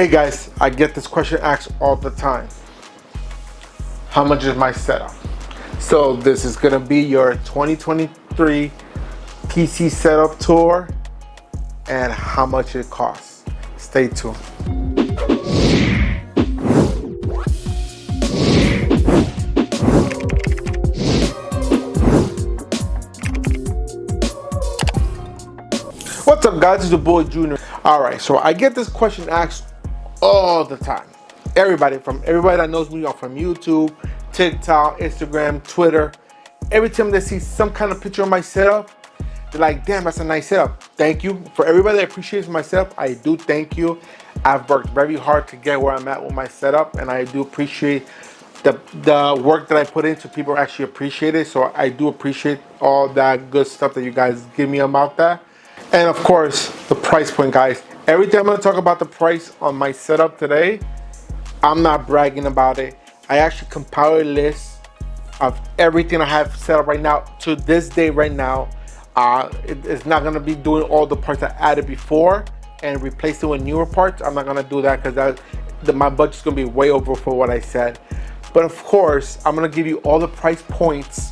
Hey guys, I get this question asked all the time. How much is my setup? So this is gonna be your 2023 PC setup tour and how much it costs. Stay tuned. What's up guys, it's the boy Junior. Alright, so I get this question asked all the time. Everybody that knows me from YouTube, TikTok, Instagram, Twitter, every time they see some kind of picture of my setup, they're like, damn, that's a nice setup. Thank you. For everybody that appreciates my setup, I do thank you. I've worked very hard to get where I'm at with my setup, and I do appreciate the work that I put into people actually appreciate it. So I do appreciate all that good stuff that you guys give me about that. And of course, the price point, guys. Every time I'm going to talk about the price on my setup today, I'm not bragging about it. I actually compiled a list of everything I have set up right now to this day right now. It's not going to be doing all the parts I added before and replace it with newer parts. I'm not going to do that because my budget's going to be way over for what I said. But of course, I'm going to give you all the price points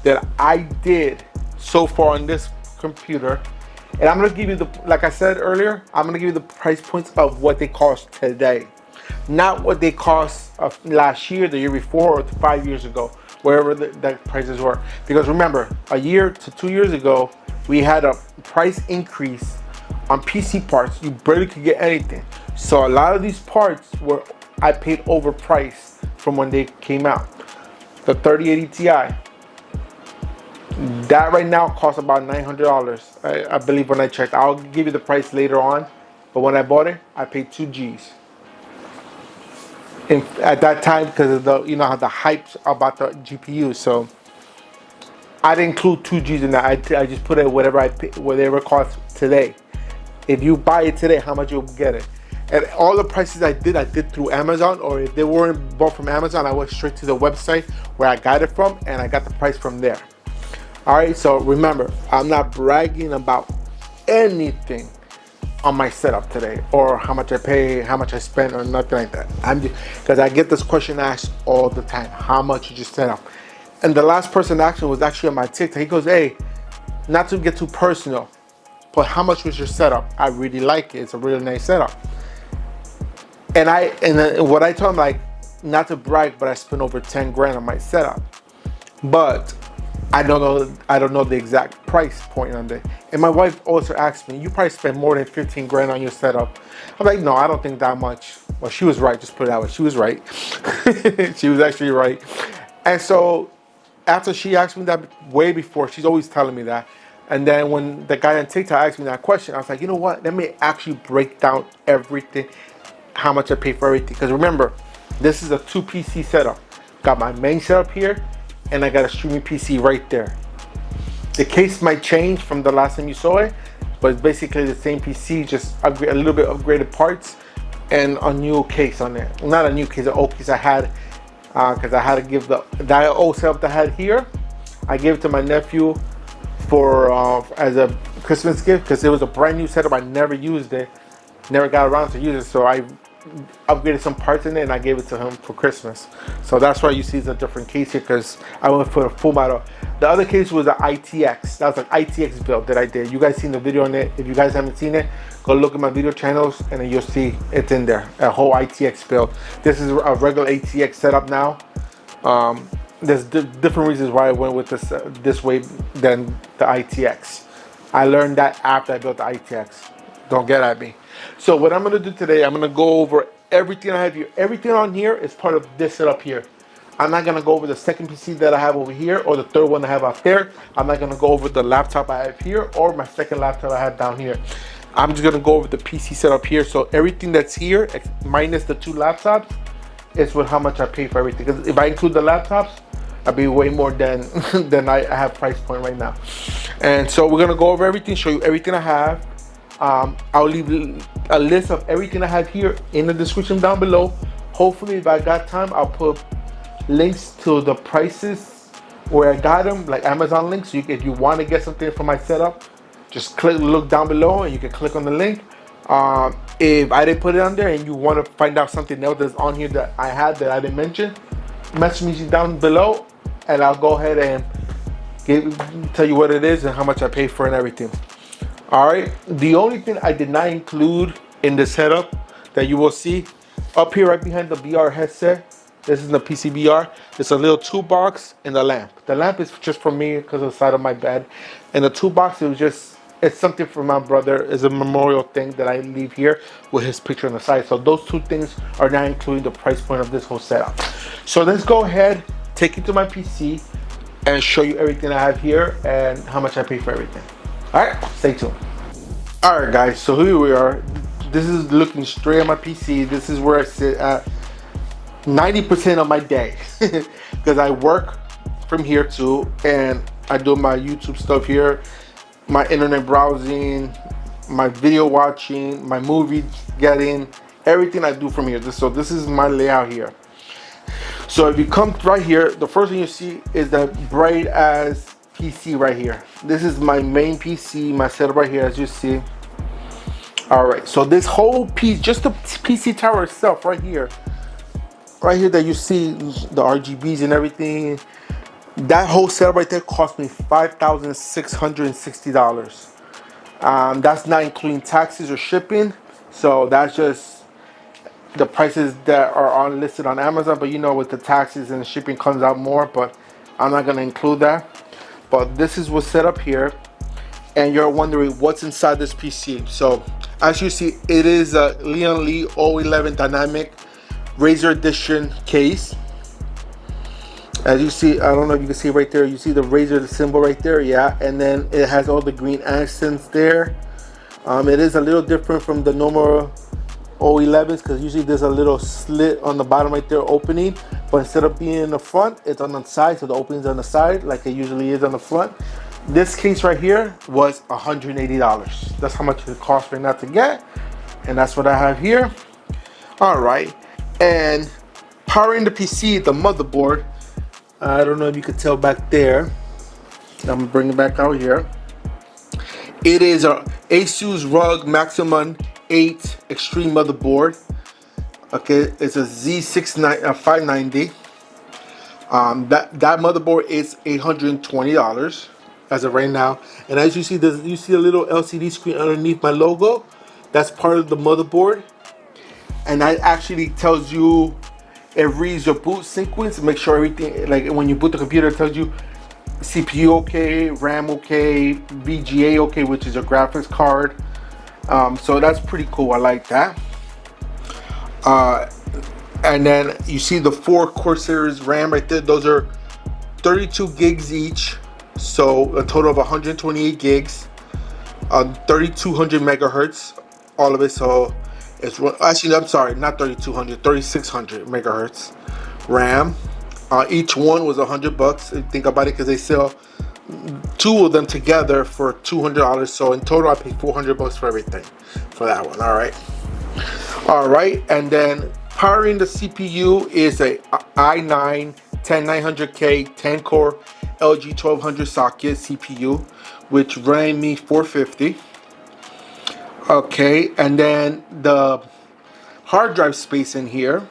that I did so far on this computer. And I'm going to give you like I said earlier, I'm going to give you the price points of what they cost today. Not what they cost of last year, the year before, or 5 years ago, wherever the prices were. Because remember, a year to 2 years ago, we had a price increase on PC parts. You barely could get anything. So a lot of these parts I paid overpriced from when they came out. The 3080 Ti. That right now costs about $900. I believe when I checked. I'll give you the price later on. But when I bought it, I paid 2 G's. At that time, because of the hype about the GPU, so I didn't include 2 G's in that. I just put it whatever it costs today. If you buy it today, how much you'll get it. And all the prices I did through Amazon, or if they weren't bought from Amazon, I went straight to the website where I got it from, and I got the price from there. All right, so remember, I'm not bragging about anything on my setup today, or how much I pay, how much I spent, or nothing like that. I'm just, because I get this question asked all the time, how much you just set up? And the last person asked me was actually on my TikTok. He goes, hey, not to get too personal, but how much was your setup? I really like it. It's a really nice setup. And what I told him, like, not to brag, but I spent over 10 grand on my setup. But I don't know the exact price point on it. And my wife also asked me, you probably spent more than 15 grand on your setup. I'm like, no, I don't think that much. Well, she was right, just put it that way. She was right. She was actually right. And so after she asked me that way before, she's always telling me that. And then when the guy on TikTok asked me that question, I was like, you know what? Let me actually break down everything, how much I pay for everything. Because remember, this is a 2 PC setup. Got my main setup here, and I got a streaming PC right there. The case might change from the last time you saw it, but it's basically the same PC, just a little bit upgraded parts and a new case on it. Not a new case, an old case I had, because I had to give that old setup that I had here, I gave it to my nephew for as a Christmas gift, because it was a brand new setup. I never used it, never got around to use it, so I upgraded some parts in it and I gave it to him for Christmas. So that's why you see it's a different case here, because I went for a full model. The other case was an ITX. That was an ITX build that I did. You guys seen the video on it. If you guys haven't seen it, go look at my video channels and then you'll see it's in there. A whole ITX build. This is a regular ATX setup now. There's different reasons why I went with this way than the ITX. I learned that after I built the ITX. Don't get at me. So what I'm going to do today, I'm going to go over everything I have here. Everything on here is part of this setup here. I'm not going to go over the second PC that I have over here or the third one I have out there. I'm not going to go over the laptop I have here or my second laptop I have down here. I'm just going to go over the PC setup here. So everything that's here, minus the 2 laptops, is with how much I pay for everything. Because if I include the laptops, I'll be way more than I have price point right now. And so we're going to go over everything, show you everything I have. I'll leave a list of everything I have here in the description down below. Hopefully, if I got time, I'll put links to the prices where I got them, like Amazon links. So if you want to get something from my setup, just look down below and you can click on the link. If I didn't put it on there and you want to find out something else that's on here that I had that I didn't mention, message me down below and I'll go ahead and tell you what it is and how much I pay for it and everything. Alright, the only thing I did not include in the setup that you will see up here right behind the VR headset, this is the PCVR, it's a little toolbox and a lamp. The lamp is just for me because of the side of my bed. And the toolbox, it's something for my brother. It's a memorial thing that I leave here with his picture on the side. So those two things are not including the price point of this whole setup. So let's go ahead, take you to my PC and show you everything I have here and how much I pay for everything. Alright, stay tuned. Alright guys, so here we are. This is looking straight at my PC. This is where I sit at 90% of my day because I work from here too, and I do my YouTube stuff here, my internet browsing, my video watching, my movie getting, everything I do from here. So this is my layout here. So if you come right here, the first thing you see is that bright as PC right here. This is my main PC, my setup right here, as you see. All right, so this whole piece, just the PC tower itself right here that you see the RGBs and everything, that whole setup right there cost me $5,660. That's not including taxes or shipping, so that's just the prices that are listed on Amazon. But you know, with the taxes and the shipping comes out more, but I'm not gonna include that. But this is what's set up here, and you're wondering what's inside this PC. So as you see, it is a Leon Lee 011 Dynamic Razor Edition case. As you see, I don't know if you can see right there, you see the Razor symbol right there, yeah, and then it has all the green accents there. It is a little different from the normal 011s because usually there's a little slit on the bottom right there opening, but instead of being in the front, it's on the side, so the opening's on the side like it usually is on the front. This case right here was $180. That's how much it cost right now to get, and that's what I have here. All right, and powering the PC, the motherboard, I don't know if you could tell back there. I'm gonna bring it back out here. It is a Asus ROG Maximum 8 Extreme motherboard. Okay, it's a Z590. That motherboard is $820 as of right now. And as you see, you see a little LCD screen underneath my logo. That's part of the motherboard, and that actually tells you, it reads your boot sequence, make sure everything, like when you boot the computer, it tells you CPU okay, RAM okay, VGA okay, which is a graphics card. So that's pretty cool. I like that. And then you see the 4 core series RAM right there. Those are 32 gigs each, so a total of 128 gigs, 3200 megahertz, all of it. So it's actually, I'm sorry, not 3200, 3600 megahertz RAM. Each one was $100. Think about it, because they sell 2 of them together for $200. So in total, I paid $400 for everything for that one. All right, and then powering the CPU is a i9 10900K 10-core LG 1200 socket CPU, which ran me $450. Okay, and then the hard drive space in here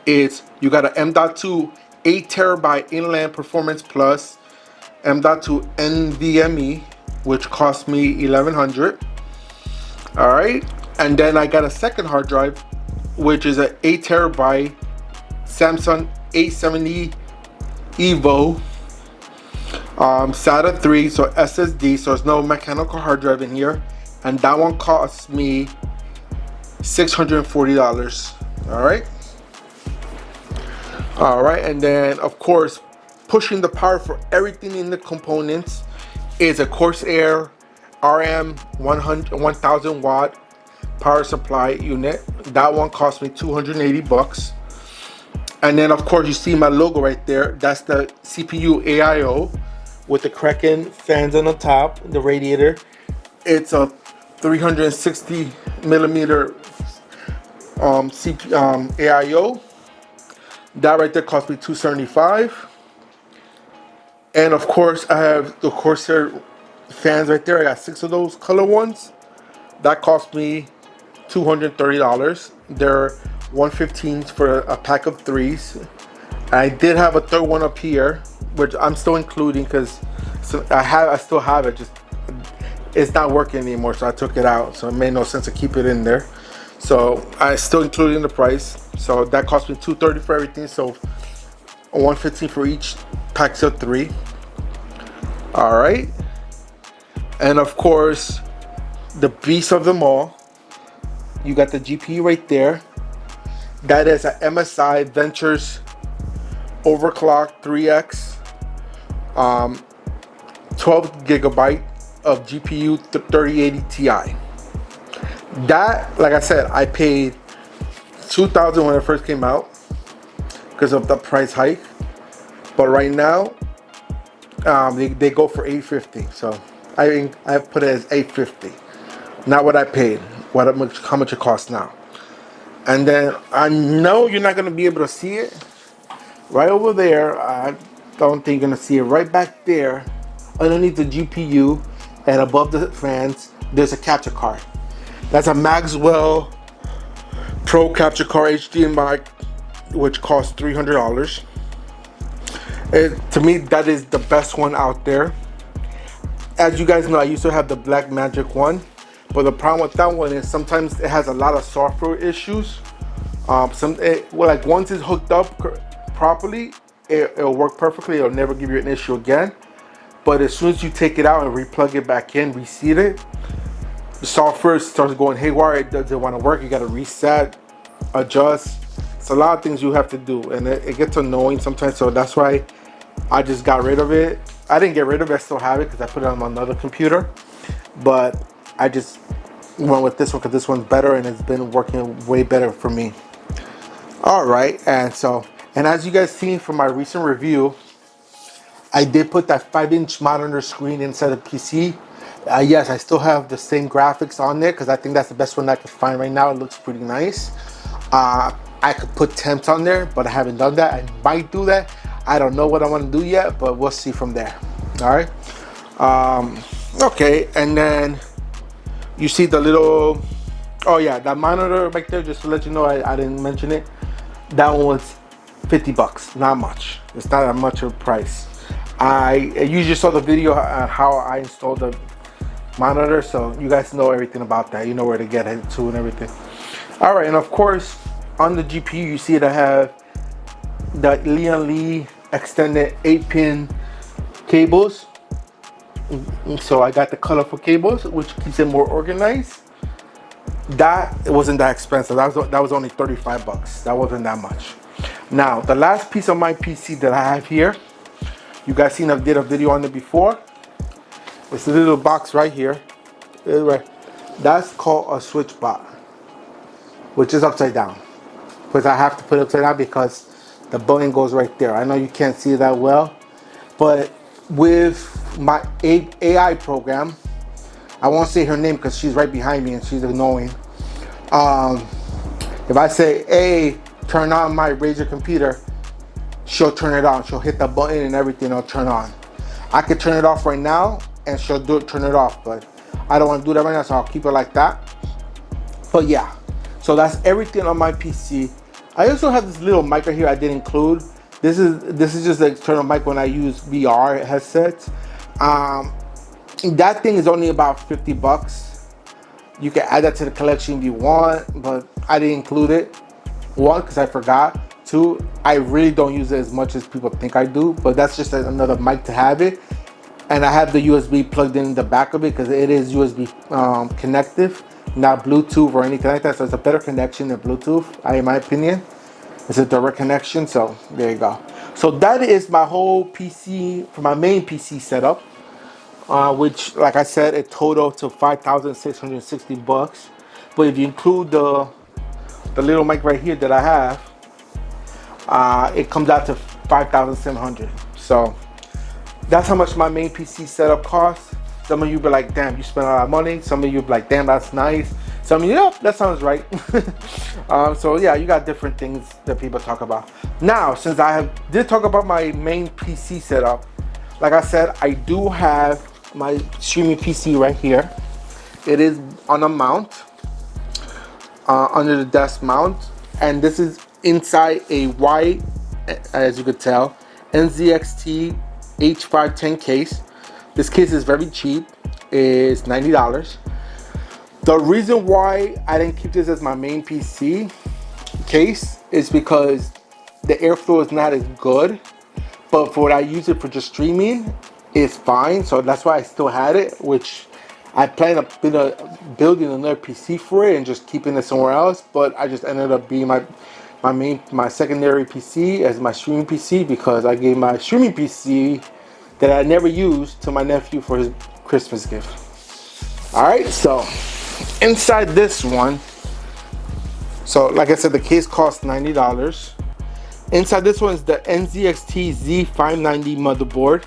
is, you got an M.2 8 terabyte inland performance plus M.2 NVMe, which cost me $1,100. All right, and then I got a second hard drive, which is an 8 terabyte Samsung 870 Evo SATA 3, so SSD, so there's no mechanical hard drive in here, and that one cost me $640. All right, and then of course, pushing the power for everything in the components is a Corsair RM 1000 watt power supply unit. That one cost me $280. And then of course, you see my logo right there. That's the CPU AIO with the Kraken fans on the top, the radiator. It's a 360 millimeter AIO. That right there cost me $275. And of course, I have the Corsair fans right there. I got 6 of those color ones. That cost me $230. They're $115 for a pack of 3s. I did have a third one up here, which I'm still including because I still have it. Just it's not working anymore, so I took it out. So it made no sense to keep it in there. So I still included in the price. So that cost me $230 for everything. So $115 for each packs of 3. All right, and of course, the beast of them all. You got the GPU right there. That is a MSI Ventures overclock 3X, 12 gigabyte of GPU 3080 Ti. That, like I said, I paid $2,000 when it first came out because of the price hike. But right now, they go for $850. So I put it as $850, not what I paid. How much it costs now. And then I know you're not gonna be able to see it right over there. I don't think you're gonna see it right back there underneath the GPU and above the fans. There's a capture card. That's a Maxwell Pro capture card HDMI, which costs $300. To me, that is the best one out there. As you guys know, I used to have the Black Magic one, but the problem with that one is sometimes it has a lot of software issues. Like once it's hooked up properly, it'll work perfectly. It'll never give you an issue again. But as soon as you take it out and replug it back in, reseat it, the software starts going haywire. It doesn't want to work. You got to reset, adjust. It's a lot of things you have to do, and it gets annoying sometimes. So that's why I just got rid of it. I didn't get rid of it. I still have it because I put it on another computer. But I just went with this one because this one's better and it's been working way better for me. All right, and as you guys seen from my recent review, I did put that 5-inch monitor screen inside the PC. Yes, I still have the same graphics on there because I think that's the best one I can find right now. It looks pretty nice. I could put temps on there, but I haven't done that. I might do that. I don't know what I want to do yet, but we'll see from there. All right. Okay, and then you see the little, oh yeah, that monitor right there, just to let you know, I didn't mention it. That one was $50, not much. It's not that much of a price. You just saw the video on how I installed the monitor, so you guys know everything about that. You know where to get it to and everything. All right, and of course, on the GPU, you see that I have the Lian Li extended 8-pin cables. So I got the colorful cables, which keeps it more organized. That wasn't that expensive. That was only $35. That wasn't that much. Now, the last piece of my PC that I have here, you guys seen I did a video on it before. It's a little box right here. That's called a switch bot, which is upside down. Because I have to put it upside down because the button goes right there. I know you can't see that well, but with my AI program, I won't say her name because she's right behind me and she's annoying. If I say, hey, turn on my Razer computer, she'll turn it on. She'll hit the button and everything will turn on. I could turn it off right now and she'll turn it off, but I don't want to do that right now, so I'll keep it like that. But yeah, so that's everything on my PC. I also have this little mic right here I did include. This is just the external mic when I use VR headsets. That thing is only about $50. You can add that to the collection if you want, but I didn't include it. One, because I forgot. Two, I really don't use it as much as people think I do, but that's just another mic to have it. And I have the USB plugged in the back of it because it is USB connective, not Bluetooth or anything like that. So it's a better connection than Bluetooth, in my opinion. It's a direct connection, so there you go. So that is my whole PC, for my main PC setup, which, like I said, it totaled to $5,660. But if you include the little mic right here that I have, it comes out to $5,700. So that's how much my main PC setup costs. Some of you be like, damn, you spent a lot of money. Some of you be like, damn, that's nice. Some of you, yeah, that sounds right. So yeah, you got different things that people talk about. Now, since I did talk about my main PC setup, like I said, I do have my streaming PC right here. It is on a mount. under the desk mount, and this is inside a white, as you could tell, NZXT H510 case. This case is very cheap. It's $90. The reason why I didn't keep this as my main PC case is because the airflow is not as good, but for what I use it for just streaming, it's fine. So that's why I still had it, which I plan on building another PC for it and just keeping it somewhere else. But I just ended up being my secondary PC as my streaming PC, because I gave my streaming PC that I never used to my nephew for his Christmas gift. All right, so inside this one, so like I said, the case costs $90. Inside this one is the NZXT Z590 motherboard.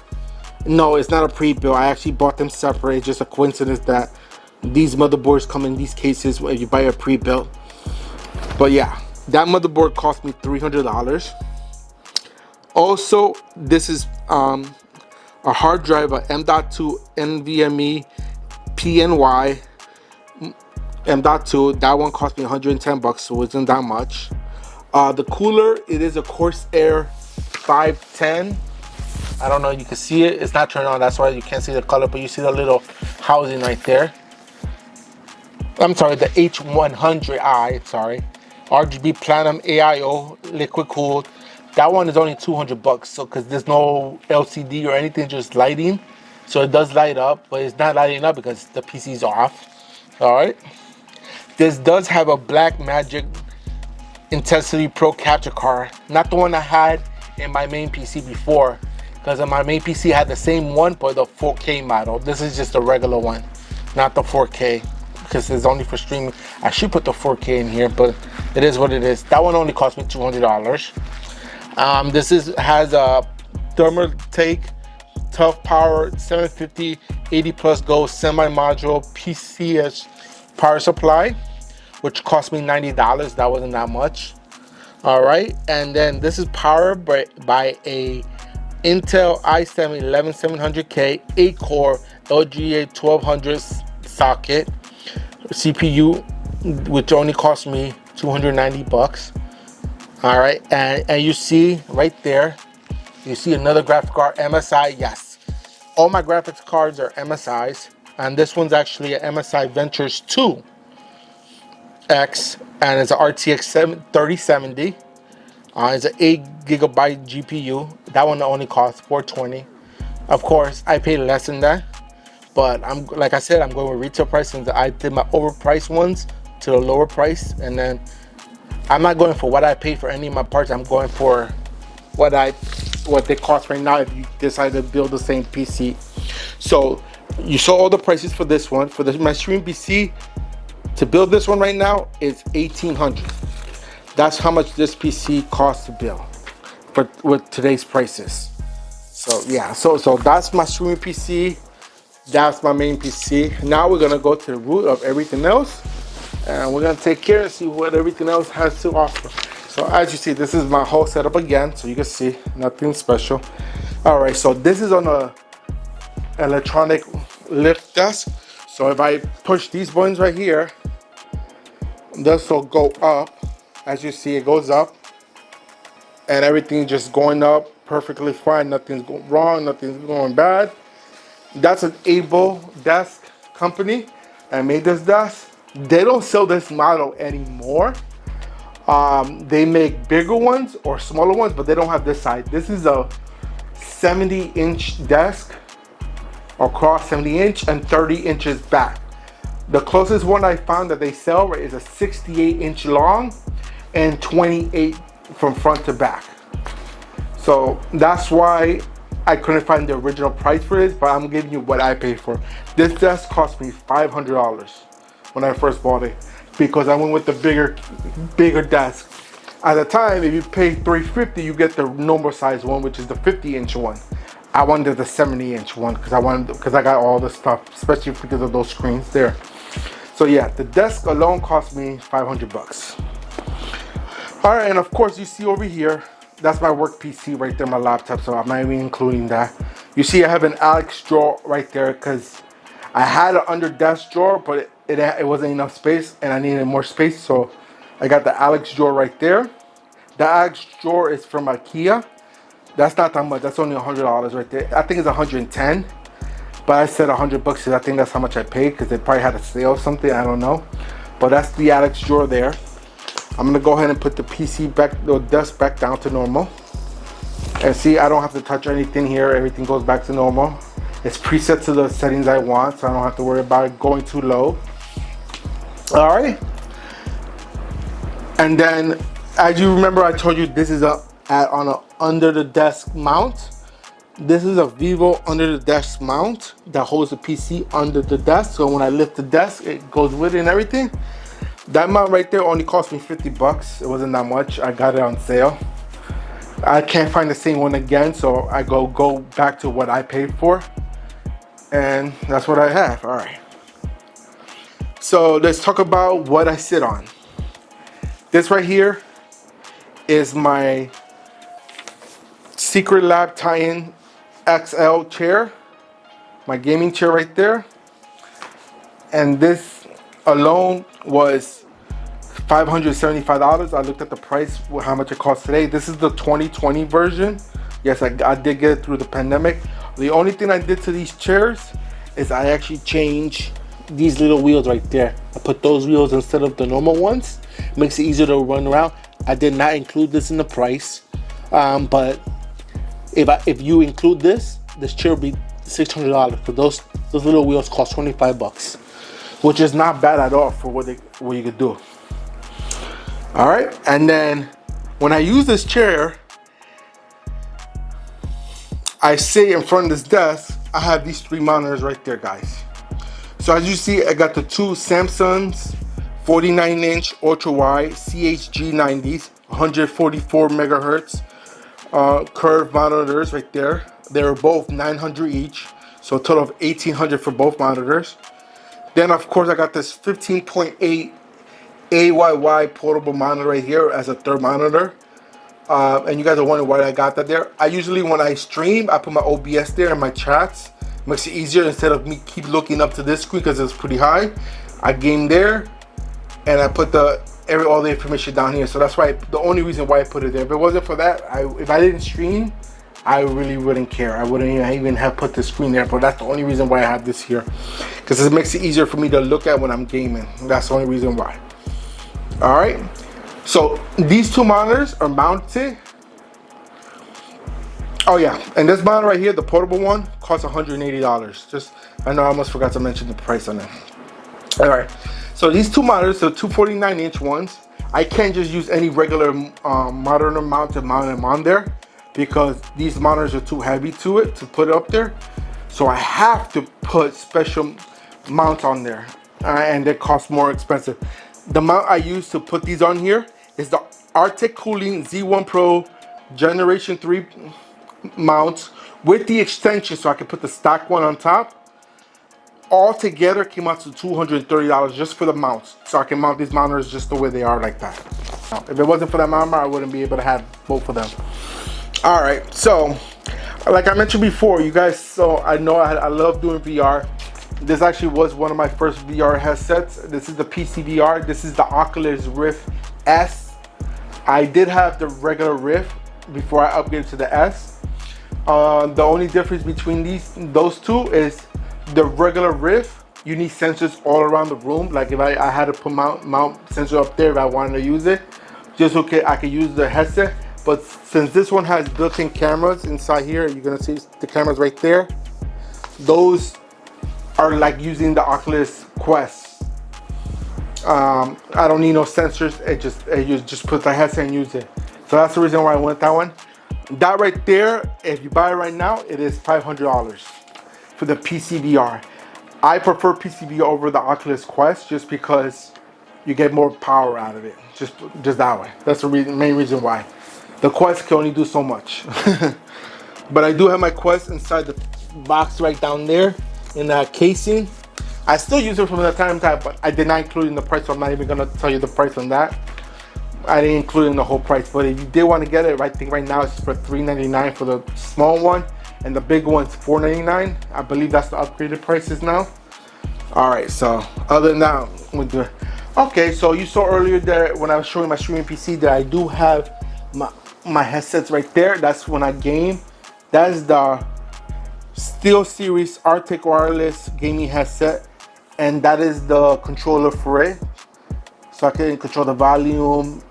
No, it's not a pre-built. I actually bought them separate. It's just a coincidence that these motherboards come in these cases when you buy a pre-built. But yeah, that motherboard cost me $300. Also, this is a hard drive, a M.2 NVMe PNY M.2. That one cost me $110, so it wasn't that much. The cooler, it is a Corsair 510. I don't know, you can see it. It's not turned on, that's why you can't see the color, but you see the little housing right there. I'm sorry, the H100i, sorry. RGB Platinum AIO, liquid cooled. That one is only $200, so because there's no LCD or anything, just lighting. So it does light up, but it's not lighting up because the PC's off. All right. This does have a Blackmagic Intensity Pro capture card, not the one I had in my main PC before, because my main PC had the same one but the 4K model. This is just a regular one, not the 4K, because it's only for streaming. I should put the 4K in here, but it is what it is. That one only cost me $200. This has a Thermaltake Tough Power 750 80 plus Go semi-module PCS power supply, which cost me $90. That wasn't that much. All right, and then this is powered by a Intel i7 11700K 8-core LGA 1200 socket CPU, which only cost me $290. All right, and you see right there, you see another graphics card, MSI. Yes, all my graphics cards are MSIs, and this one's actually an MSI Ventures 2 X, and it's an RTX 3070. It's an 8GB GPU. That one only costs $420. Of course, I paid less than that, but like I said, I'm going with retail price, since I did my overpriced ones to the lower price, and then I'm not going for what I paid for any of my parts. I'm going for what they cost right now if you decide to build the same PC. So you saw all the prices for this one. For my stream PC, to build this one right now is $1,800. That's how much this PC costs to build with today's prices. So yeah, so that's my streaming PC. That's my main PC. Now we're gonna go to the root of everything else, and we're gonna take care and see what everything else has to offer. So as you see, this is my whole setup again, so you can see nothing special. All right, so this is on a electronic lift desk. So if I push these buttons right here, this will go up. As you see, it goes up, and everything just going up perfectly fine. Nothing's going wrong, nothing's going bad. That's an Able desk company that made this desk. They don't sell this model anymore. They make bigger ones or smaller ones, but they don't have this side. This is a 70-inch desk, across 70-inch and 30 inches back. The closest one I found that they sell is a 68-inch long and 28 from front to back. So that's why I couldn't find the original price for this, but I'm giving you what I paid for. This desk cost me $500 when I first bought it, because I went with the bigger desk. At the time, if you pay $350, you get the normal size one, which is the 50-inch one. I wanted the 70-inch one because I got all the stuff, especially because of those screens there. So yeah, the desk alone cost me $500. All right, and of course you see over here, that's my work PC right there, my laptop, so I'm not even including that. You see I have an Alex drawer right there because I had an under desk drawer, but it wasn't enough space, and I needed more space, so I got the Alex drawer right there. The Alex drawer is from IKEA. That's not that much. That's only $100 right there. I think it's 110, but I said $100 because I think that's how much I paid because they probably had a sale or something. I don't know, but that's the Alex drawer there. I'm gonna go ahead and put the PC back, the desk back down to normal, and see, I don't have to touch anything here. Everything goes back to normal. It's preset to the settings I want, so I don't have to worry about it going too low. All right, and then as you remember, I told you this is on a under the desk mount. This is a Vivo under the desk mount that holds the PC under the desk. So when I lift the desk, it goes with it and everything. That mount right there only cost me $50. It wasn't that much. I got it on sale. I can't find the same one again, so I go back to what I paid for, and that's what I have. All right. So let's talk about what I sit on. This right here is my Secret Lab tie-in XL chair, my gaming chair right there, and this alone was $575. I looked at the price, how much it costs today. This is the 2020 version. Yes, I did get it through the pandemic. The only thing I did to these chairs is I actually changed these little wheels right there. I put those wheels instead of the normal ones. Makes it easier to run around. I did not include this in the price, but if you include this chair will be $600 because those little wheels cost $25, which is not bad at all for what you could do. All right, and then when I use this chair, I sit in front of this desk. I have these 3 monitors right there, guys. So as you see, I got the 2 Samsung's 49-inch ultra-wide CHG 90s, 144 megahertz curved monitors right there. They're both 900 each, so a total of 1800 for both monitors. Then of course I got this 15.8 AYY portable monitor right here as a third monitor. And you guys are wondering why I got that there. I usually, when I stream, I put my OBS there and my chats. Makes it easier instead of me keep looking up to this screen because it's pretty high. I game there, and I put all the information down here. So that's why the only reason why I put it there. If it wasn't for that, if I didn't stream, I really wouldn't care. I wouldn't even have put the screen there. But that's the only reason why I have this here, because it makes it easier for me to look at when I'm gaming. That's the only reason why. All right. So these 2 monitors are mounted. Oh yeah, and this monitor right here, the portable one, costs $180. I know I almost forgot to mention the price on it. All right, so these 2 monitors, the 2 49-inch ones, I can't just use any regular monitor mount to mount them on there because these monitors are too heavy to put it up there. So I have to put special mounts on there, and they cost more expensive. The mount I use to put these on here is the Arctic Cooling Z1 Pro Generation 3 mount with the extension, so I can put the stock one on top. All together came out to $230 just for the mounts, so I can mount these monitors just the way they are like that. Now, if it wasn't for that monitor, I wouldn't be able to have both of them. All right, so like I mentioned before, you guys, so I know I love doing VR. This actually was one of my first VR headsets. This is the PC VR. This is the Oculus Rift S. I did have the regular Rift before I upgraded to the S. The only difference between those two is the regular Rift, you need sensors all around the room. Like if I had to put mount sensor up there if I wanted to use it, just okay, I could use the headset. But since this one has built-in cameras inside here, you're gonna see the cameras right there. Those are like using the Oculus Quest. I don't need no sensors. You just put the headset and use it. So that's the reason why I went that one. That right there, if you buy it right now, it is $500 for the PC VR. I prefer PC VR over the Oculus Quest just because you get more power out of it. Just that way. That's the main reason why. The Quest can only do so much. But I do have my Quest inside the box right down there in that casing. I still use it from the time to time, but I did not include it in the price, so I'm not even gonna tell you the price on that. I didn't include it in the whole price, but if you did want to get it, I think right now it's for $399 for the small one, and the big one's $499. I believe that's the upgraded prices now. All right, so other than that, we do. Okay, so you saw earlier that when I was showing my streaming PC that I do have my headsets right there. That's when I game. That's the Steel Series Arctic Wireless gaming headset, and that is the controller for it. So I can control the volume,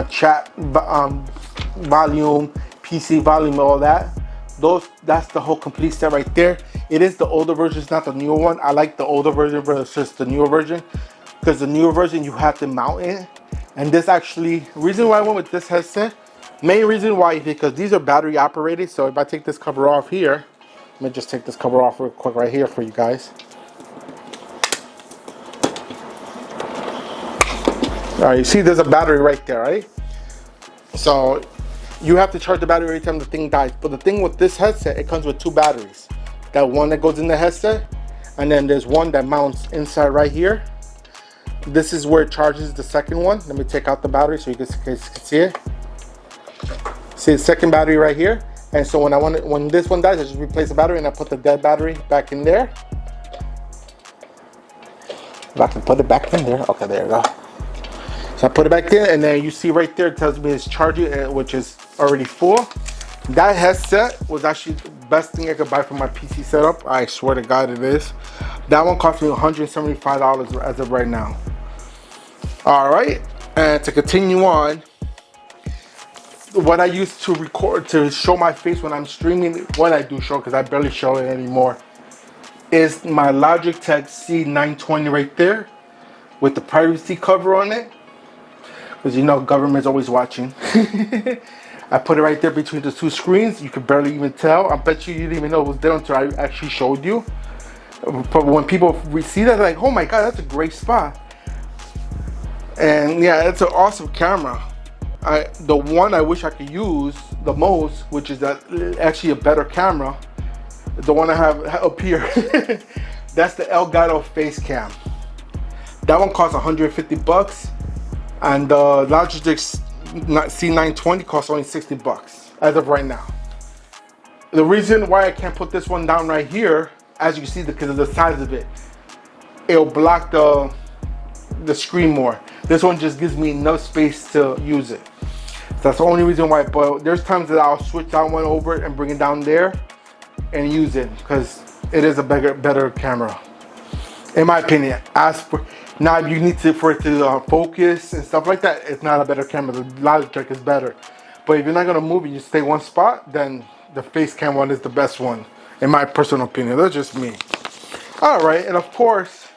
chat volume, PC volume, all that. That's the whole complete set right there. It is the older version, it's not the newer one. I like the older version versus the newer version, because the newer version you have to mount it. And this actually, reason why I went with this headset, main reason why is because these are battery operated. So if I take this cover off here, let me just take this cover off real quick right here for you guys. All right, you see there's a battery right there, right? So you have to charge the battery every time the thing dies. But the thing with this headset, it comes with two batteries. That one that goes in the headset, and then there's one that mounts inside right here. This is where it charges the second one. Let me take out the battery so you guys can see it. See the second battery right here. And so when this one dies, I just replace the battery and I put the dead battery back in there. If I can put it back in there. Okay, there you go. So I put it back in, and then you see right there, it tells me it's charging, which is already full. That headset was actually the best thing I could buy for my PC setup. I swear to God it is. That one cost me $175 as of right now. All right, and to continue on, what I use to record, to show my face when I'm streaming, what I do show, because I barely show it anymore, is my Logitech C920 right there with the privacy cover on it. Because you know government's always watching. I put it right there between the two screens. You could barely even tell. I bet you didn't even know it was there until I actually showed you. But when people see that, they're like, oh my God, that's a great spot. And yeah, it's an awesome camera. The one I wish I could use the most, which is actually a better camera, the one I have up here, that's the Elgato face cam. That one costs $150. And the Logitech C920 costs only $60 as of right now. The reason why I can't put this one down right here, as you can see, because of the size of it, it'll block the screen more. This one just gives me enough space to use it. So that's the only reason why. But there's times that I'll switch that one over and bring it down there and use it, because it is a better camera, in my opinion. Now, if you need for it to focus and stuff like that, it's not a better camera. The Logitech is better. But if you're not gonna move and you stay one spot, then the face cam one is the best one, in my personal opinion. That's just me. All right, and of course,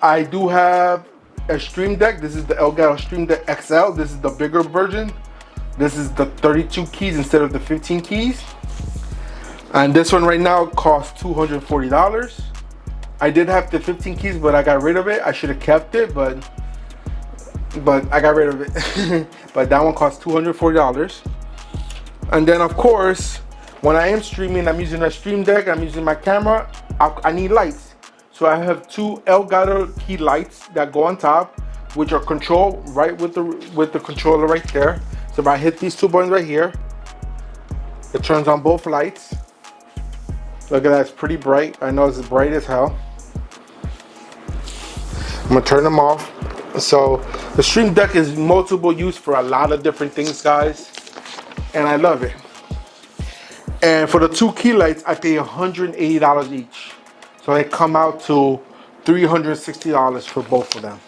I do have a Stream Deck. This is the Elgato Stream Deck XL. This is the bigger version. This is the 32 keys instead of the 15 keys. And this one right now costs $240. I did have the 15 keys, but I got rid of it. I should have kept it, but I got rid of it. But that one costs $240. And then of course, when I am streaming, I'm using a Stream Deck, I'm using my camera, I need lights. So I have two Elgato key lights that go on top, which are controlled right with the controller right there. So if I hit these two buttons right here, it turns on both lights. Look at that, it's pretty bright. I know it's bright as hell. I'm gonna turn them off. So the Stream Deck is multiple use for a lot of different things, guys, and I love it. And for the two key lights, I pay $180 each. So they come out to $360 for both of them.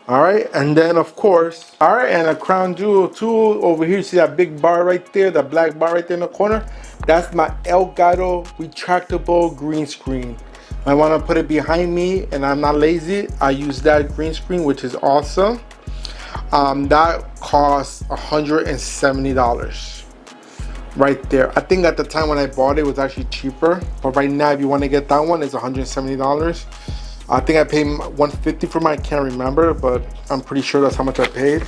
All right, and then of course, all right, and a crown jewel too over here. You see that big bar right there, that black bar right there in the corner? That's my Elgato retractable green screen. I want to put it behind me, and I'm not lazy. I use that green screen, which is awesome. That costs $170 right there. I think at the time when I bought it, it was actually cheaper, but right now if you want to get that one, it's $170. I think I paid $150 for mine. I can't remember, but I'm pretty sure that's how much I paid.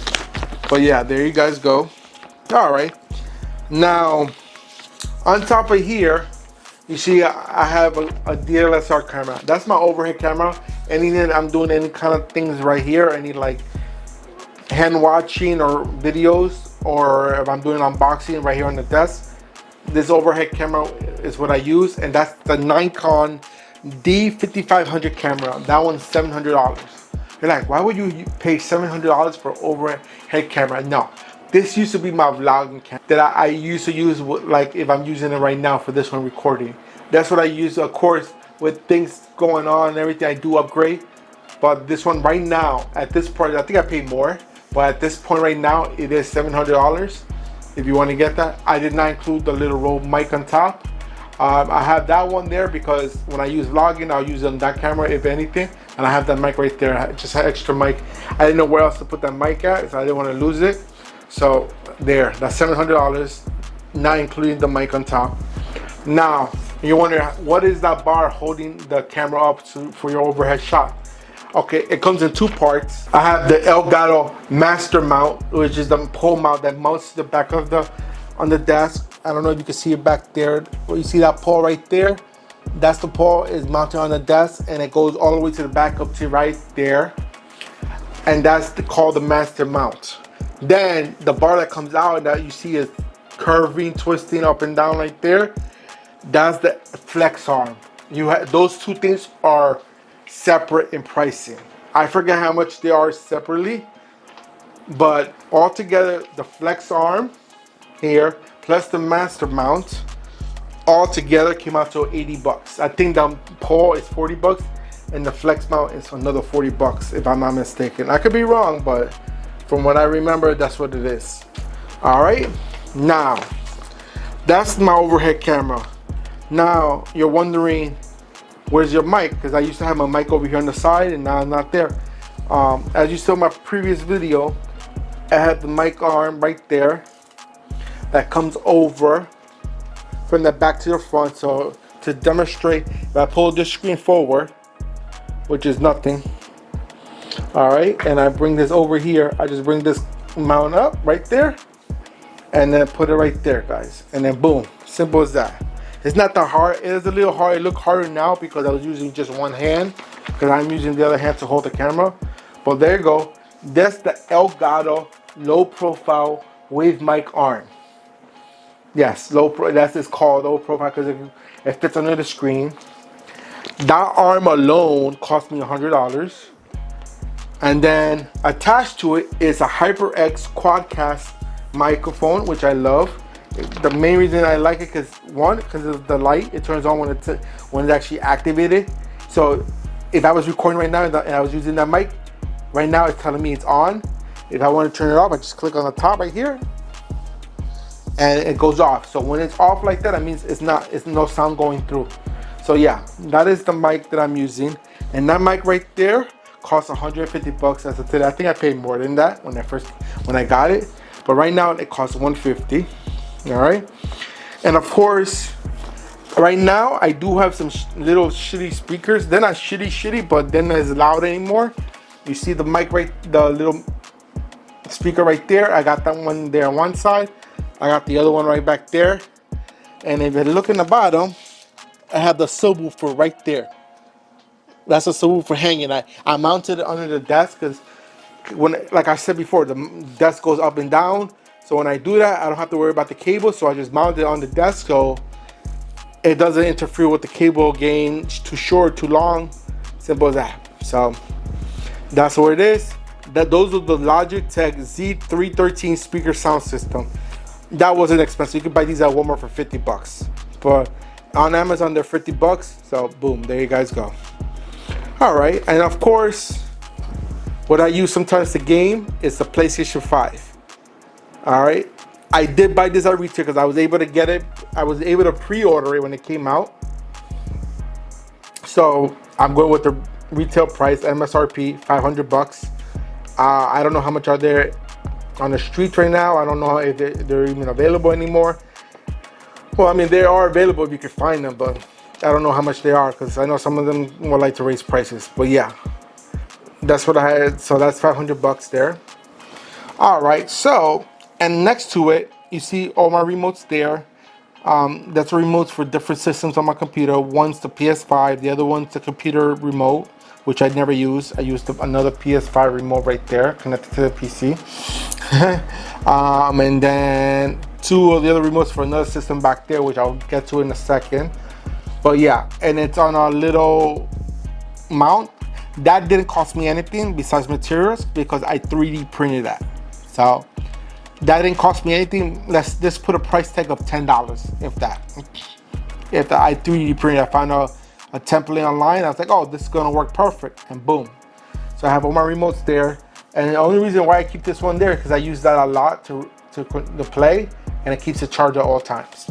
But yeah, there you guys go. All right, now on top of here, you see I have a DSLR camera. That's my overhead camera. Anything I'm doing any kind of things right here, any like hand watching or videos, or if I'm doing unboxing right here on the desk, this overhead camera is what I use, and that's the Nikon D5500 camera. That one's $700. You're like, why would you pay $700 for overhead camera? No, this used to be my vlogging camera that I used to use, like if I'm using it right now for this one recording. That's what I use, of course, with things going on and everything. I do upgrade, but this one right now, at this point, I think I paid more, but at this point right now, it is $700. If you want to get that, I did not include the little Rode mic on top. I have that one there because when I use vlogging, I'll use on that camera if anything. And I have that mic right there. I just had extra mic. I didn't know where else to put that mic at, so I didn't want to lose it. So there, that's $700, not including the mic on top. Now, you're wondering, what is that bar holding the camera up for your overhead shot? Okay, it comes in two parts. I have the Elgato Master Mount, which is the pole mount that mounts to the back of on the desk. I don't know if you can see it back there. Well, you see that pole right there? That's the pole is mounted on the desk, and it goes all the way to the back up to right there. And that's called the Master Mount. Then the bar that comes out that you see is curving, twisting up and down right there. That's the flex arm. Those two things are separate in pricing. I forget how much they are separately, but altogether the flex arm here plus the master mount all together came out to 80 bucks. I think the pole is 40 bucks and the flex mount is another 40 bucks if I'm not mistaken. I could be wrong, but from what I remember, that's what it is. All right, now that's my overhead camera. Now you're wondering, where's your mic? Because I used to have my mic over here on the side and now I'm not there. As you saw in my previous video, I had the mic arm right there that comes over from the back to the front. So to demonstrate, if I pull this screen forward, which is nothing, all right, and I bring this over here, I just bring this mount up right there and then put it right there, guys, and then boom, simple as that. It's not that hard. It is a little hard. It looked harder now because I was using just one hand, because I'm using the other hand to hold the camera. But there you go. That's the Elgato low profile wave mic arm. Yes, that's it's called low profile because it fits under the screen. That arm alone cost me $100. And then attached to it is a HyperX Quadcast microphone, which I love. The main reason I like it because of the light. It turns on when it's actually activated. So if I was recording right now and I was using that mic, right now it's telling me it's on. If I want to turn it off, I just click on the top right here, and it goes off. So when it's off like that, it means it's no sound going through. So yeah, that is the mic that I'm using, and that mic right there costs 150 bucks as of today. I think I paid more than that when I got it, but right now it costs 150. All right, and of course, right now I do have some little shitty speakers. They're not shitty, but they're not as loud anymore. You see the mic the little speaker right there. I got that one there on one side. I got the other one right back there. And if you look in the bottom, I have the subwoofer right there. That's a subwoofer hanging. I mounted it under the desk because like I said before, the desk goes up and down. So when I do that, I don't have to worry about the cable. So I just mount it on the desk so it doesn't interfere with the cable gain too short, too long. Simple as that. So that's what it is. Those are the Logitech Z313 speaker sound system. That wasn't expensive. You could buy these at Walmart for 50 bucks. But on Amazon, they're 50 bucks. So boom, there you guys go. All right, and of course, what I use sometimes to game is the PlayStation 5. All right, I did buy this at retail because I was able to get it. I was able to pre-order it when it came out. So I'm going with the retail price, MSRP, 500 bucks. I don't know how much are there on the streets right now. I don't know if they're even available anymore. Well, I mean, they are available if you can find them, but I don't know how much they are because I know some of them would like to raise prices. But yeah, that's what I had. So that's 500 bucks there. All right, so, and next to it, you see all my remotes there. That's remotes for different systems on my computer. One's the PS5, the other one's the computer remote, which I never use. I used another PS5 remote right there, connected to the PC. And then two of the other remotes for another system back there, which I'll get to in a second. But yeah, and it's on a little mount. That didn't cost me anything besides materials because I 3D printed that. So that didn't cost me anything. Let's just put a price tag of $10, if that. If I 3D printed, I found a template online. I was like, oh, this is gonna work perfect, and boom. So I have all my remotes there, and the only reason why I keep this one there is because I use that a lot to play, and it keeps it charged at all times.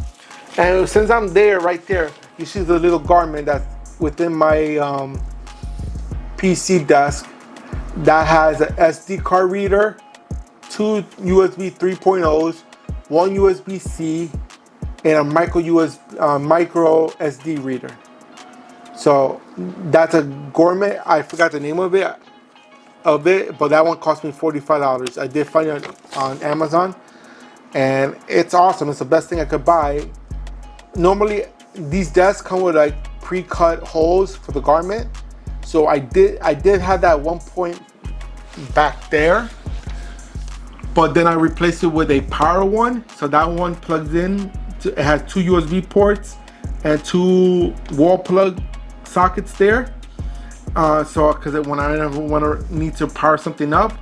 And since I'm there, right there, you see the little garment that's within my PC desk that has an SD card reader, 2 USB 3.0s, 1 USB-C, and a micro SD reader. So that's a gourmet. I forgot the name of it, but that one cost me $45. I did find it on Amazon, and it's awesome. It's the best thing I could buy. Normally, these desks come with like pre-cut holes for the garment. So I did have that one point back there, but then I replaced it with a power one. So that one plugs in. It has 2 USB ports and 2 wall plug sockets there. So because when I need to power something up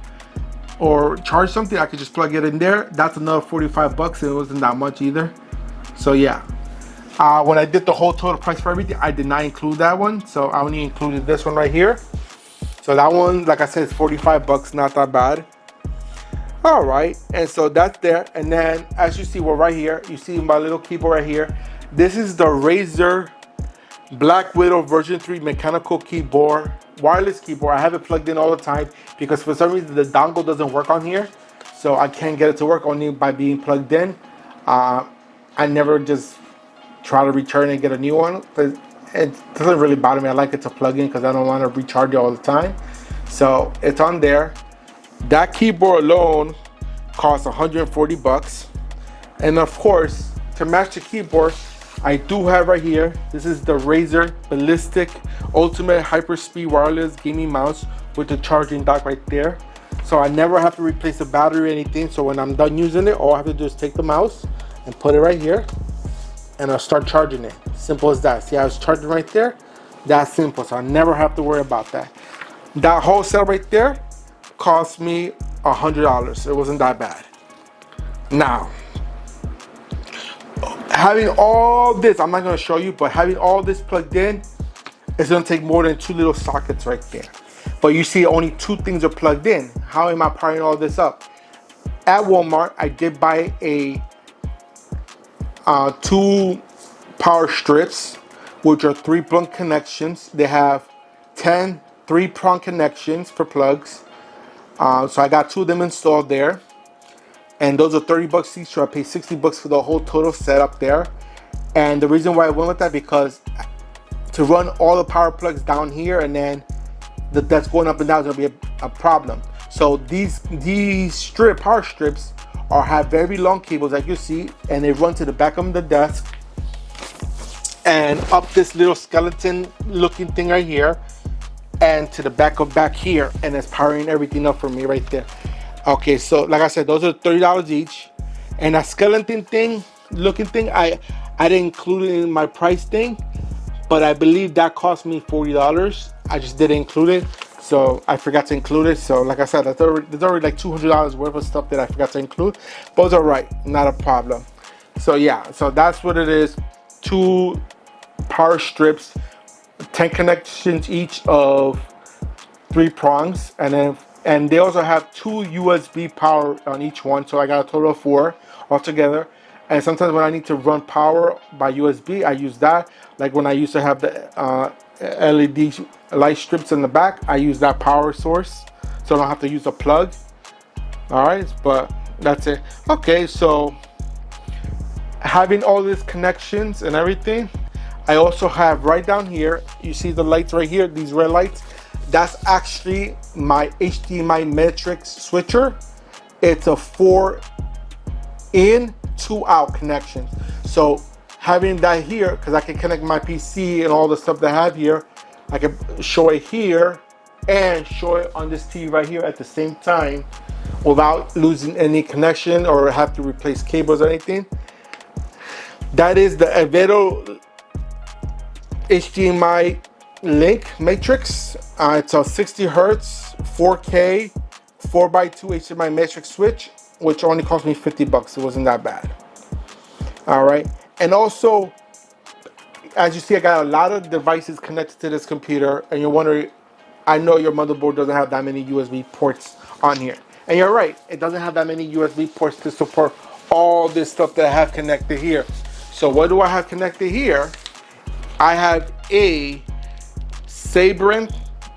or charge something, I could just plug it in there. That's another $45. It wasn't that much either. So yeah. When I did the whole total price for everything, I did not include that one. So I only included this one right here. So that one, like I said, is $45, not that bad. All right, and so that's there. And then as you see, we're right here. You see my little keyboard right here. This is the Razer Black Widow version 3 mechanical keyboard, wireless keyboard. I have it plugged in all the time because for some reason the dongle doesn't work on here. So I can't get it to work only by being plugged in. I never just try to return and get a new one. It doesn't really bother me. I like it to plug in because I don't want to recharge it all the time. So it's on there. That keyboard alone costs $140. And of course, to match the keyboard, I do have right here, this is the Razer Ballistic Ultimate Hyperspeed Wireless Gaming Mouse with the charging dock right there. So I never have to replace the battery or anything. So when I'm done using it, all I have to do is take the mouse and put it right here, and I'll start charging it. Simple as that. See how it's charging right there? That's simple. So I never have to worry about that. That whole set right there cost me $100. It wasn't that bad. Now, having all this, I'm not going to show you, but having all this plugged in, it's going to take more than 2 little sockets right there. But you see only 2 things are plugged in. How am I powering all this up? At Walmart, I did buy a 2 power strips, which are 3-prong connections. They have 10 3-prong connections for plugs. So I got 2 of them installed there, and those are $30 each. So I paid $60 for the whole total setup there. And the reason why I went with that, because to run all the power plugs down here and then that's going up and down is gonna be a problem. So these power strips have very long cables, like you see, and they run to the back of the desk and up this little skeleton looking thing right here, and to the back here, and it's powering everything up for me right there. Okay, so like I said, those are $30 each. And that skeleton thing, looking thing, I didn't include it in my price thing, but I believe that cost me $40. I just didn't include it, so I forgot to include it. So like I said, there's already like $200 worth of stuff that I forgot to include, but it's all right, not a problem. So yeah, so that's what it is. 2 power strips, 10 connections each of 3 prongs, and they also have 2 USB power on each one. So I got a total of 4 altogether. And sometimes when I need to run power by USB, I use that. Like when I used to have the LED light strips in the back, I use that power source, so I don't have to use a plug. All right, but that's it. Okay, so having all these connections and everything, I also have right down here, you see the lights right here, these red lights, that's actually my HDMI matrix switcher. It's a 4 in, 2 out connection. So having that here, because I can connect my PC and all the stuff that I have here, I can show it here and show it on this TV right here at the same time without losing any connection or have to replace cables or anything. That is the Avedo HDMI link matrix. It's a 60 hertz 4K 4x2 HDMI matrix switch, which only cost me 50 bucks. It wasn't that bad. All right, and also, as you see, I got a lot of devices connected to this computer, and you're wondering, I know your motherboard doesn't have that many USB ports on here. And you're right, it doesn't have that many USB ports to support all this stuff that I have connected here. So what do I have connected here? I have a SESAME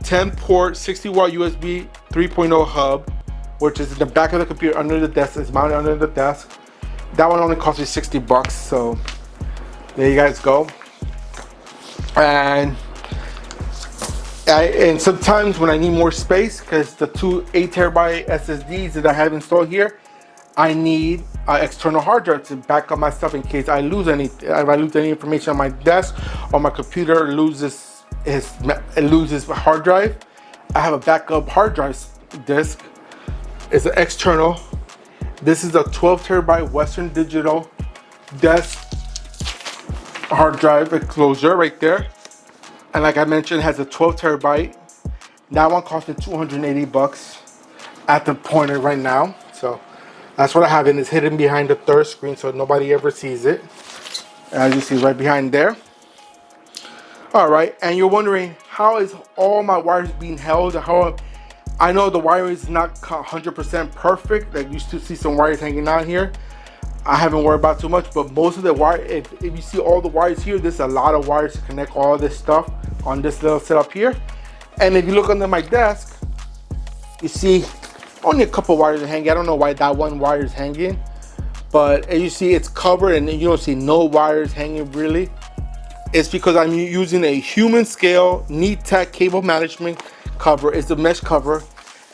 10-port 60-watt USB 3.0 hub, which is in the back of the computer under the desk. It's mounted under the desk. That one only cost me 60 bucks, so there you guys go. And sometimes when I need more space, because the two 8 terabyte SSDs that I have installed here, I need an external hard drive to back up my stuff in case I lose any. If I lose any information on my desk or my computer loses hard drive, I have a backup hard drive disk. It's an external. This is a 12 terabyte Western Digital desk hard drive enclosure right there. And like I mentioned, it has a 12 terabyte. That one cost me 280 bucks at the pointer right now. So that's what I have, and it's hidden behind the third screen so nobody ever sees it. As you see, right behind there. All right, and you're wondering, how is all my wires being held? How I know the wiring is not 100% perfect. Like you still see some wires hanging out here. I haven't worried about too much, but most of the wire, if you see all the wires here, there's a lot of wires to connect all this stuff on this little setup here. And if you look under my desk, you see only a couple wires are hanging. I don't know why that one wire is hanging, but as you see, it's covered and you don't see no wires hanging really. It's because I'm using a human scale NeedTech cable management cover. It's a mesh cover.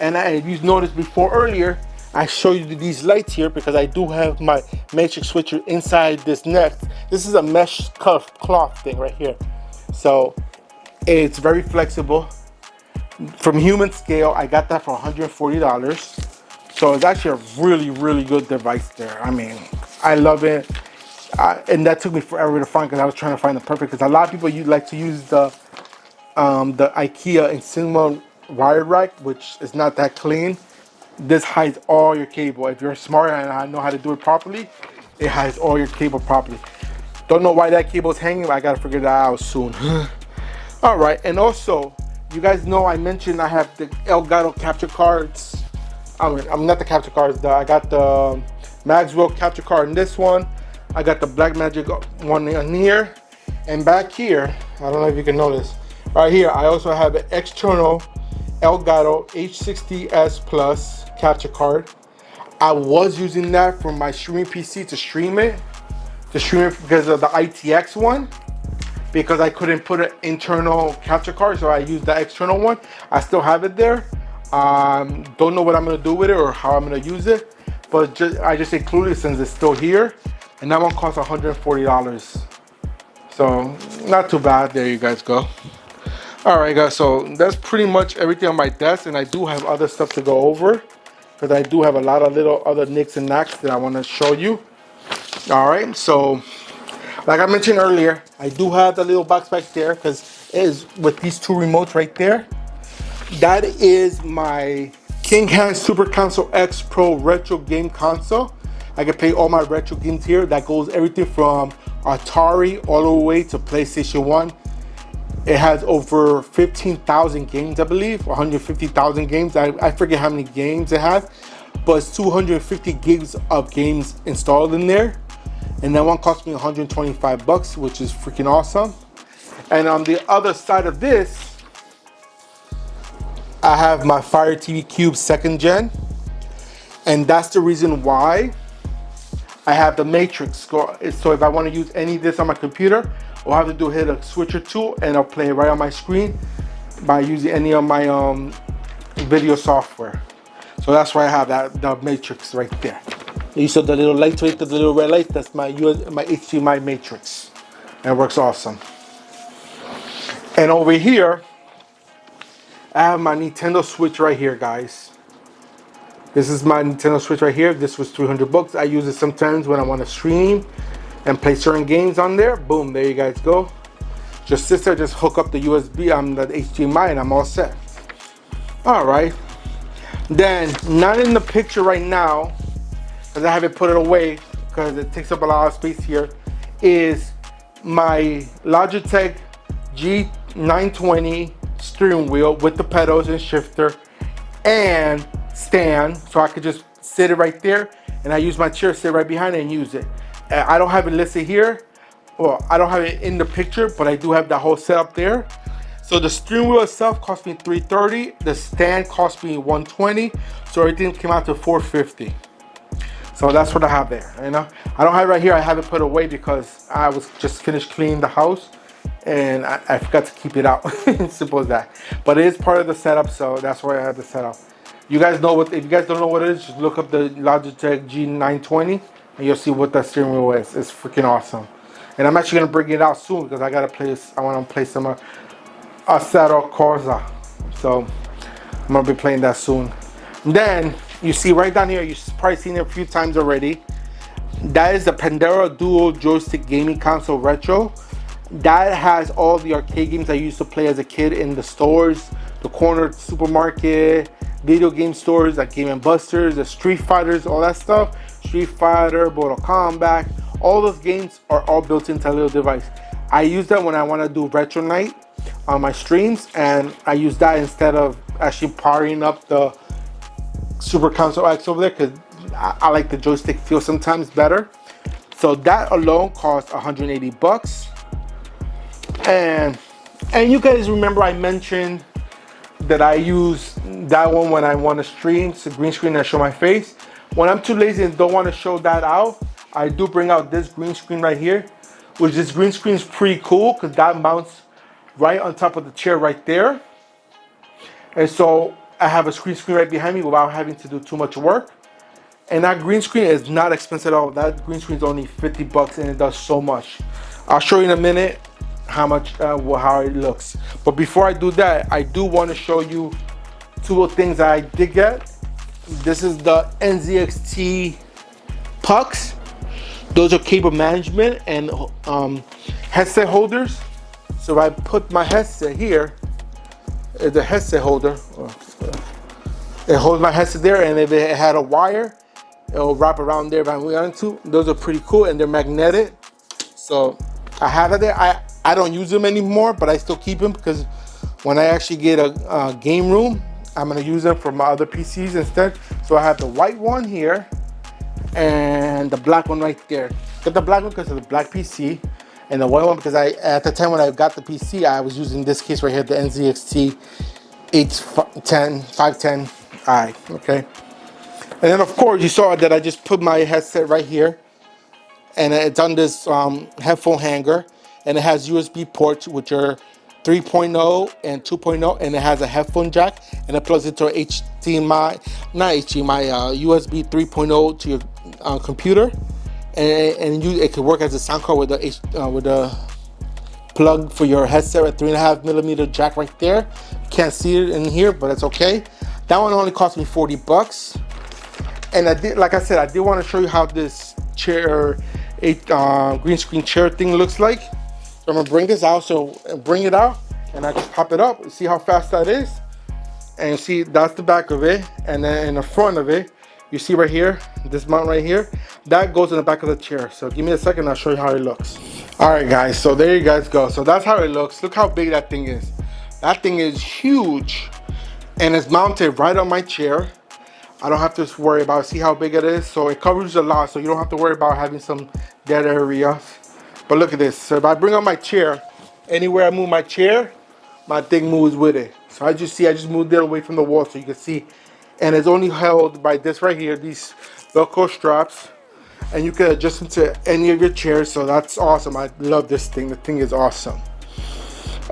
And if you noticed before earlier, I show you these lights here because I do have my matrix switcher inside this net. This is a mesh cloth thing right here. So it's very flexible. From human scale, I got that for $140. So it's actually a really, really good device there. I mean, I love it. And that took me forever to find because I was trying to find the perfect, because a lot of people like to use the IKEA Insigma wire rack, which is not that clean. This hides all your cable. If you're smart and I know how to do it properly, it hides all your cable properly. Don't know why that cable is hanging, but I gotta figure that out soon. All right, and also, you guys know I mentioned I have the Elgato capture cards. I'm not the capture cards. I got the Maxwell capture card in this one. I got the Blackmagic one in here, and back here, I don't know if you can notice. Right here, I also have an external Elgato H60S Plus capture card. I was using that for my streaming PC to stream it because of the ITX one, because I couldn't put an internal capture card, so I used the external one. I still have it there. Don't know what I'm gonna do with it or how I'm gonna use it, but I just included it since it's still here, and that one costs $140. So not too bad. There you guys go. All right, guys, so that's pretty much everything on my desk, and I do have other stuff to go over because I do have a lot of little other nicks and knacks that I want to show you. All right, so like I mentioned earlier, I do have the little box back there because it is with these two remotes right there. That is my King Hand Super Console X Pro Retro Game Console. I can play all my retro games here. That goes everything from Atari all the way to PlayStation 1. It has over 15,000 games, I believe, 150,000 games. I forget how many games it has, but it's 250 gigs of games installed in there. And that one cost me 125 bucks, which is freaking awesome. And on the other side of this, I have my Fire TV Cube 2nd Gen. And that's the reason why I have the matrix. So if I want to use any of this on my computer, all I have to do is hit a switcher tool and I'll play it right on my screen by using any of my video software. So that's why I have the matrix right there. You saw the little lights right there, the little red light, that's my HDMI matrix. And it works awesome. And over here, I have my Nintendo Switch right here, guys. This is my Nintendo Switch right here. This was 300 bucks. I use it sometimes when I want to stream and play certain games on there. Boom, there you guys go. Just sit there, just hook up the USB, the HDMI, and I'm all set. All right. Then, not in the picture right now, because I haven't put it away, because it takes up a lot of space here, is my Logitech G920 steering wheel with the pedals and shifter and stand, so I could just sit it right there, and I use my chair, sit right behind it, and use it. I don't have it listed here. Well, I don't have it in the picture, but I do have the whole setup there. So the steering wheel itself cost me $330. The stand cost me $120. So everything came out to $450. So that's what I have there. You know, I don't have it right here. I have it put away because I was just finished cleaning the house, and I forgot to keep it out. Simple as that. But it is part of the setup, so that's why I have the setup. You guys know what? If you guys don't know what it is, just look up the Logitech G920, and you'll see what that steering wheel is. It's freaking awesome. And I'm actually gonna bring it out soon because I want to play some Assetto Corsa. So I'm gonna be playing that soon. Then you see right down here, you've probably seen it a few times already. That is the Pandora Dual Joystick Gaming Console Retro. That has all the arcade games I used to play as a kid in the stores, the corner supermarket, video game stores like Game & Busters, the Street Fighters, all that stuff. Street Fighter, Mortal Kombat. All those games are all built into a little device. I use that when I want to do retro night on my streams, and I use that instead of actually powering up the Super Console X over there because I like the joystick feel sometimes better. So that alone costs 180 bucks. And you guys remember I mentioned that I use that one when I want to stream. It's a green screen that show my face. When I'm too lazy and don't want to show that out, I do bring out this green screen right here, which this green screen is pretty cool because that mounts right on top of the chair right there. And so I have a screen right behind me without having to do too much work. And that green screen is not expensive at all. That green screen is only 50 bucks and it does so much. I'll show you in a minute how it looks. But before I do that, I do want to show you two things that I did get. This is the NZXT pucks. Those are cable management and headset holders. So if I put my headset here, the headset holder, it holds my headset there, and if it had a wire, it will wrap around there if I wanted to. Those are pretty cool, and they're magnetic. So I have it there. I don't use them anymore, but I still keep them because when I actually get a game room, I'm gonna use them for my other PCs instead. So I have the white one here and the black one right there. Got the black one because of the black PC, and the white one because at the time when I got the PC, I was using this case right here, the NZXT 510i. Okay, and then of course you saw that I just put my headset right here, and it's on this headphone hanger, and it has USB ports which are 3.0 and 2.0, and it has a headphone jack, and it plugs into HDMI, USB 3.0 to your computer, and it can work as a sound card with a plug for your headset, a 3.5mm jack right there. You can't see it in here, but it's okay. That one only cost me 40 bucks. And I did, like I said, I did want to show you how this chair, green screen chair thing looks like. So I'm gonna bring this out. So bring it out, and I just pop it up. See how fast that is, and see that's the back of it. And then in the front of it, you see right here, this mount right here, that goes in the back of the chair. So give me a second, I'll show you how it looks. All right, guys. So there you guys go. So that's how it looks. Look how big that thing is. That thing is huge, and it's mounted right on my chair. I don't have to worry about, see how big it is. So it covers a lot, so you don't have to worry about having some dead areas. But look at this. So if I bring up my chair, anywhere I move my chair, my thing moves with it. So I just moved it away from the wall so you can see. And it's only held by this right here, these Velcro straps. And you can adjust it to any of your chairs. So that's awesome. I love this thing. The thing is awesome.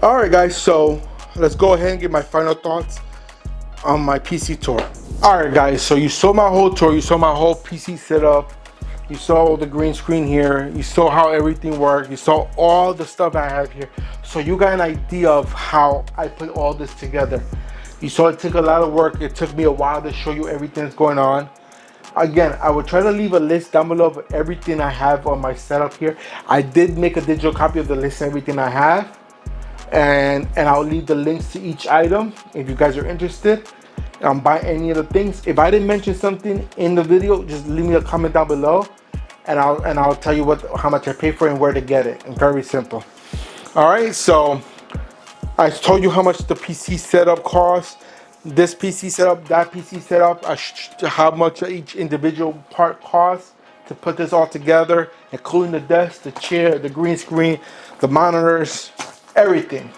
All right, guys. So let's go ahead and get my final thoughts on my PC tour. All right, guys. So you saw my whole tour. You saw my whole PC setup. You saw the green screen here. You saw how everything worked. You saw all the stuff I have here. So you got an idea of how I put all this together. You saw it took a lot of work. It took me a while to show you everything that's going on. Again, I will try to leave a list down below of everything I have on my setup here. I did make a digital copy of the list and everything I have. and I'll leave the links to each item if you guys are interested. Buy any of the things. If I didn't mention something in the video, just leave me a comment down below, and I'll tell you how much I pay for it and where to get it. And very simple. All right, so I told you how much the PC setup costs. This PC setup, that PC setup, how much each individual part costs to put this all together, including the desk, the chair, the green screen, the monitors, everything.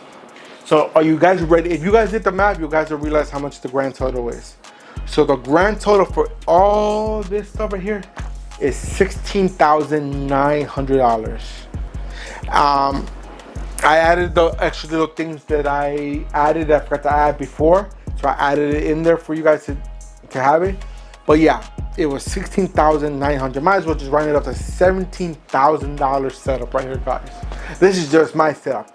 So are you guys ready? If you guys did the math, you guys will realize how much the grand total is. So the grand total for all this stuff right here is $16,900. I added the extra little things that I added that I forgot to add before. So I added it in there for you guys to have it. But yeah, it was $16,900. Might as well just round it up to $17,000 setup right here, guys. This is just my setup.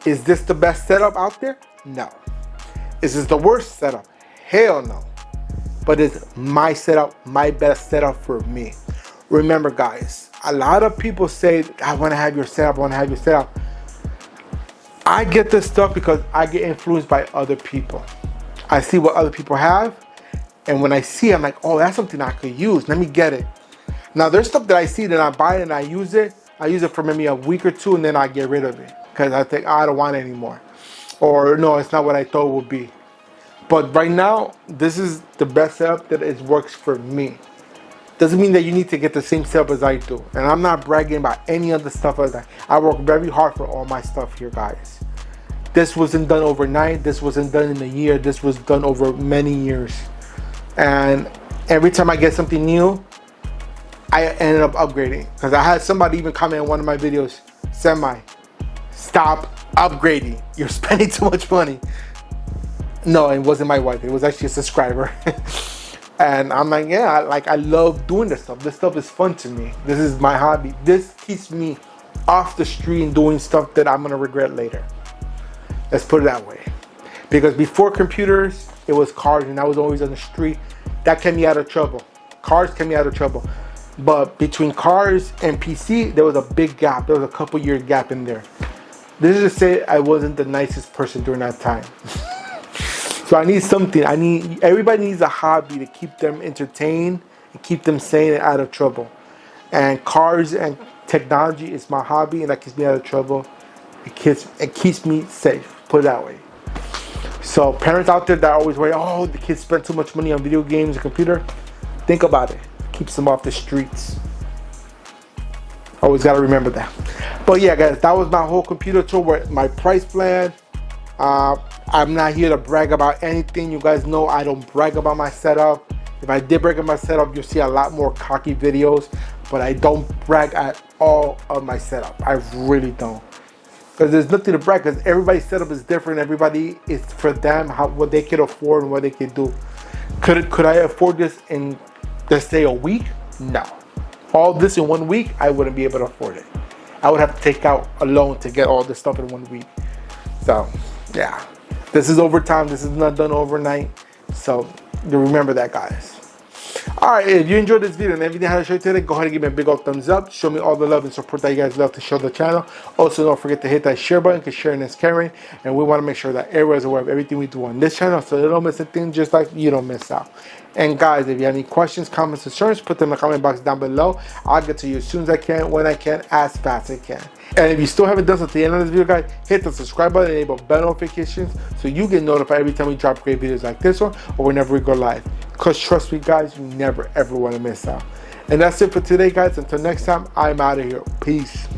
Is this the best setup out there? No. Is this the worst setup? Hell no. But it's my setup, my best setup for me. Remember, guys, a lot of people say, I want to have your setup, I want to have your setup. I get this stuff because I get influenced by other people. I see what other people have, and when I see it, I'm like, oh, that's something I could use. Let me get it. Now, there's stuff that I see that I buy and I use it. I use it for maybe a week or two, and then I get rid of it because I think I don't want it anymore. Or no, it's not what I thought it would be. But right now, this is the best setup that it works for me. Doesn't mean that you need to get the same setup as I do. And I'm not bragging about any other stuff like that. I work very hard for all my stuff here, guys. This wasn't done overnight. This wasn't done in a year. This was done over many years. And every time I get something new, I ended up upgrading. Because I had somebody even comment in one of my videos, SESAME, stop upgrading. You're spending too much money. No, it wasn't my wife. It was actually a subscriber. And I'm like, yeah, I love doing this stuff. This stuff is fun to me. This is my hobby. This keeps me off the street and doing stuff that I'm gonna regret later. Let's put it that way. Because before computers, it was cars, and I was always on the street. That kept me out of trouble. Cars kept me out of trouble. But between cars and PC, there was a big gap. There was a couple year gap in there. This is to say I wasn't the nicest person during that time. So I need something. Everybody needs a hobby to keep them entertained and keep them sane and out of trouble. And cars and technology is my hobby, and that keeps me out of trouble. It keeps me safe. Put it that way. So parents out there that always worry, oh, the kids spend too much money on video games and computer. Think about it. Keeps them off the streets. Always got to remember that. But yeah, guys, that was my whole computer tour, my price plan. I'm not here to brag about anything. You guys know I don't brag about my setup. If I did brag about my setup, you'll see a lot more cocky videos. But I don't brag at all of my setup. I really don't. Because there's nothing to brag, because everybody's setup is different. Everybody is for them, what they can afford and what they can do. Could I afford this in, let's say, a week? No. All this in 1 week, I wouldn't be able to afford it. I would have to take out a loan to get all this stuff in 1 week. So, yeah. This is overtime. This is not done overnight. So, you remember that, guys. Alright, if you enjoyed this video and everything I had to show you today, go ahead and give me a big old thumbs up. Show me all the love and support that you guys love to show the channel. Also, don't forget to hit that share button, because sharing is caring. And we want to make sure that everyone is aware of everything we do on this channel, so they don't miss a thing, just like you don't miss out. And guys, if you have any questions, comments, concerns, put them in the comment box down below. I'll get to you as soon as I can, when I can, as fast as I can. And if you still haven't done so to the end of this video, guys, hit the subscribe button and enable bell notifications so you get notified every time we drop great videos like this one, or whenever we go live. Because trust me, guys, you never ever want to miss out. And that's it for today, guys. Until next time, I'm out of here. Peace.